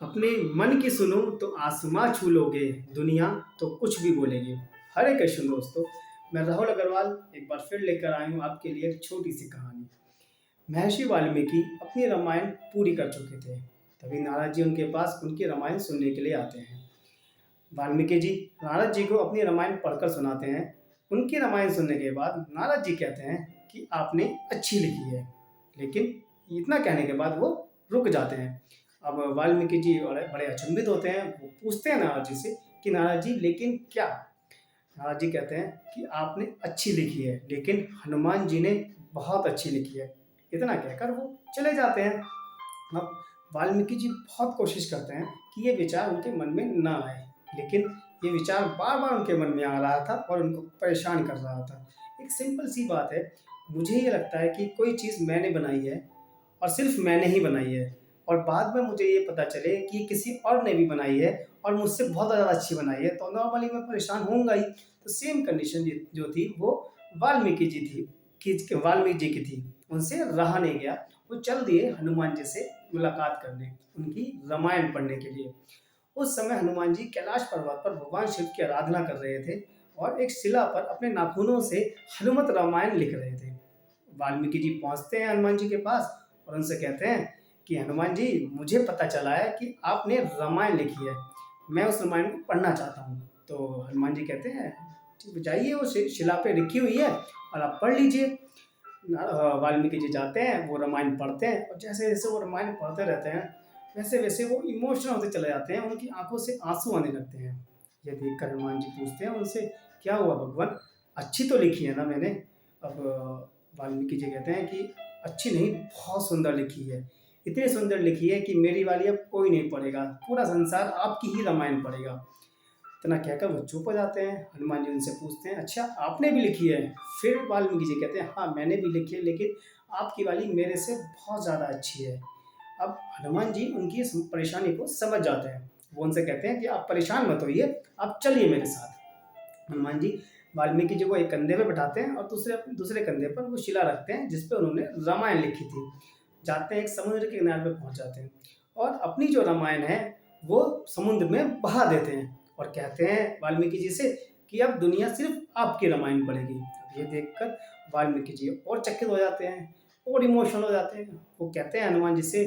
अपने मन की सुनो तो आसमां छू लोगे, दुनिया तो कुछ भी बोलेगी। हरे कृष्ण दोस्तों, मैं राहुल अग्रवाल एक बार फिर लेकर आया हूँ आपके लिए एक छोटी सी कहानी। महर्षि वाल्मीकि अपनी रामायण पूरी कर चुके थे। तभी नारद जी उनके पास उनकी रामायण सुनने के लिए आते हैं। वाल्मीकि जी नारद जी को अपनी रामायण पढ़कर सुनाते हैं। उनकी रामायण सुनने के बाद नारद जी कहते हैं कि आपने अच्छी लिखी है, लेकिन इतना कहने के बाद वो रुक जाते हैं। अब वाल्मीकि जी बड़े बड़े अचंभित होते हैं। वो पूछते हैं नारद जी से कि नारद जी लेकिन क्या। नारद जी कहते हैं कि आपने अच्छी लिखी है, लेकिन हनुमान जी ने बहुत अच्छी लिखी है। इतना कहकर वो चले जाते हैं। अब वाल्मीकि जी बहुत कोशिश करते हैं कि ये विचार उनके मन में ना आए, लेकिन ये विचार बार बार उनके मन में आ रहा था और उनको परेशान कर रहा था। एक सिंपल सी बात है, मुझे ये लगता है कि कोई चीज़ मैंने बनाई है और सिर्फ मैंने ही बनाई है, और बाद में मुझे ये पता चले कि किसी और ने भी बनाई है और मुझसे बहुत ज़्यादा अच्छी बनाई है, तो नॉर्मली मैं परेशान होऊंगा ही। तो सेम कंडीशन जो थी वो वाल्मीकि जी थी, कि वाल्मीकि जी की थी। उनसे रहा नहीं गया, वो चल दिए हनुमान जी से मुलाकात करने, उनकी रामायण पढ़ने के लिए। उस समय हनुमान जी कैलाश पर्वत पर भगवान शिव की आराधना कर रहे थे और एक शिला पर अपने नाखूनों से हनुमत रामायण लिख रहे थे। वाल्मीकि जी पहुंचते हैं हनुमान जी के पास और उनसे कहते हैं कि हनुमान जी, मुझे पता चला है कि आपने रामायण लिखी है, मैं उस रामायण को पढ़ना चाहता हूँ। तो हनुमान जी कहते हैं ठीक, जाइए, वो शिला पे लिखी हुई है और आप पढ़ लीजिए। वाल्मीकि जी जाते हैं, वो रामायण पढ़ते हैं और जैसे जैसे वो रामायण पढ़ते रहते हैं वैसे वैसे वो इमोशनल होते चले जाते हैं, उनकी आंखों से आंसू आने लगते हैं। ये देखकर हनुमान जी पूछते हैं उनसे, क्या हुआ भगवान, अच्छी तो लिखी है ना मैंने। अब वाल्मीकि जी कहते हैं कि अच्छी नहीं, बहुत सुंदर लिखी है, इतनी सुंदर लिखी है कि मेरी वाली अब कोई नहीं पढ़ेगा, पूरा संसार आपकी ही रामायण पढ़ेगा। इतना कहकर वो चुप हो जाते हैं। हनुमान जी उनसे पूछते हैं, अच्छा आपने भी लिखी है। फिर वाल्मीकि जी कहते हैं, हाँ मैंने भी लिखी है, लेकिन आपकी वाली मेरे से बहुत ज़्यादा अच्छी है। अब हनुमान जी उनकी इस परेशानी को समझ जाते हैं। वो उनसे कहते हैं कि आप परेशान मत होइए, आप चलिए मेरे साथ। हनुमान जी वाल्मीकि जी को एक कंधे पे बैठाते हैं और दूसरे दूसरे कंधे पर वो शिला रखते हैं जिस पे उन्होंने रामायण लिखी थी। जाते हैं, एक समुद्र के किनारे पे पहुंच जाते हैं और अपनी जो रामायण है वो समुद्र में बहा देते हैं और कहते हैं वाल्मीकि जी से कि अब दुनिया सिर्फ आपकी रामायण पढ़ेगी। अब ये देखकर वाल्मीकि जी और चकित हो जाते हैं और इमोशनल हो जाते हैं। वो कहते हैं हनुमान जी से,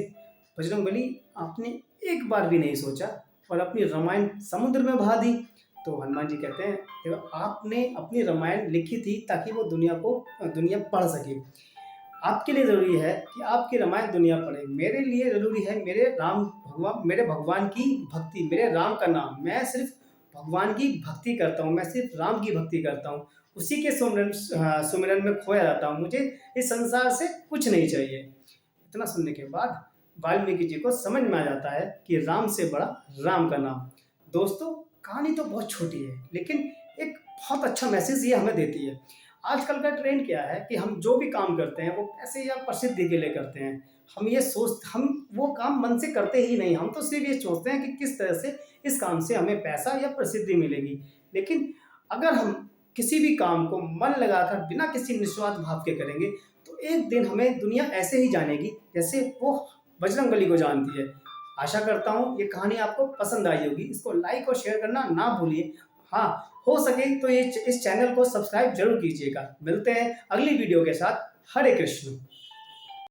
बजरंगबली, आपने एक बार भी नहीं सोचा और अपनी रामायण समुद्र में बहा दी। तो हनुमान जी कहते हैं, देखो आपने अपनी रामायण लिखी थी ताकि वो दुनिया पढ़ सके। आपके लिए ज़रूरी है कि आपकी रामायण दुनिया पढ़े, मेरे लिए ज़रूरी है मेरे भगवान की भक्ति, मेरे राम का नाम। मैं सिर्फ भगवान की भक्ति करता हूँ, मैं सिर्फ राम की भक्ति करता हूँ, उसी के सुमिरन में खोया जाता हूँ, मुझे इस संसार से कुछ नहीं चाहिए। इतना सुनने के बाद वाल्मीकि जी को समझ में आ जाता है कि राम से बड़ा राम का नाम। दोस्तों, कहानी तो बहुत छोटी है, लेकिन एक बहुत अच्छा मैसेज ये हमें देती है। आजकल का ट्रेंड क्या है कि हम जो भी काम करते हैं वो पैसे या प्रसिद्धि के लिए करते हैं। हम वो काम मन से करते ही नहीं, हम तो सिर्फ ये सोचते हैं कि किस तरह से इस काम से हमें पैसा या प्रसिद्धि मिलेगी। लेकिन अगर हम किसी भी काम को मन लगाकर बिना किसी निस्वार्थ भाव के करेंगे तो एक दिन हमें दुनिया ऐसे ही जानेगी जैसे वो बजरंगबली को जानती है। आशा करता हूँ ये कहानी आपको पसंद आई होगी। इसको लाइक और शेयर करना ना भूलिए। हाँ, हो सके तो इस चैनल को सब्सक्राइब जरूर कीजिएगा। मिलते हैं अगली वीडियो के साथ। हरे कृष्ण।